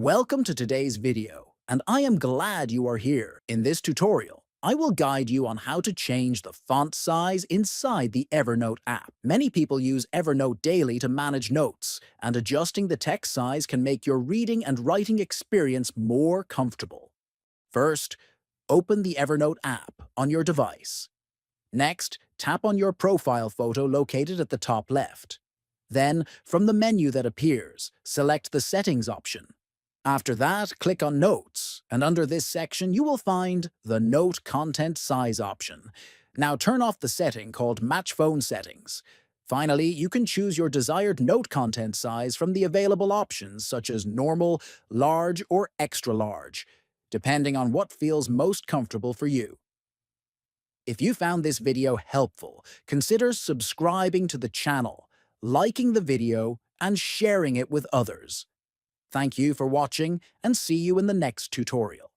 Welcome to today's video, and I am glad you are here. In this tutorial, I will guide you on how to change the font size inside the Evernote app. Many people use Evernote daily to manage notes, and adjusting the text size can make your reading and writing experience more comfortable. First, open the Evernote app on your device. Next, tap on your profile photo located at the top left. Then, from the menu that appears, select the Settings option. After that, click on Notes, and under this section you will find the Note Content Size option. Now turn off the setting called Match Phone Settings. Finally, you can choose your desired note content size from the available options such as normal, large, or extra large, depending on what feels most comfortable for you. If you found this video helpful, consider subscribing to the channel, liking the video, and sharing it with others. Thank you for watching, and see you in the next tutorial.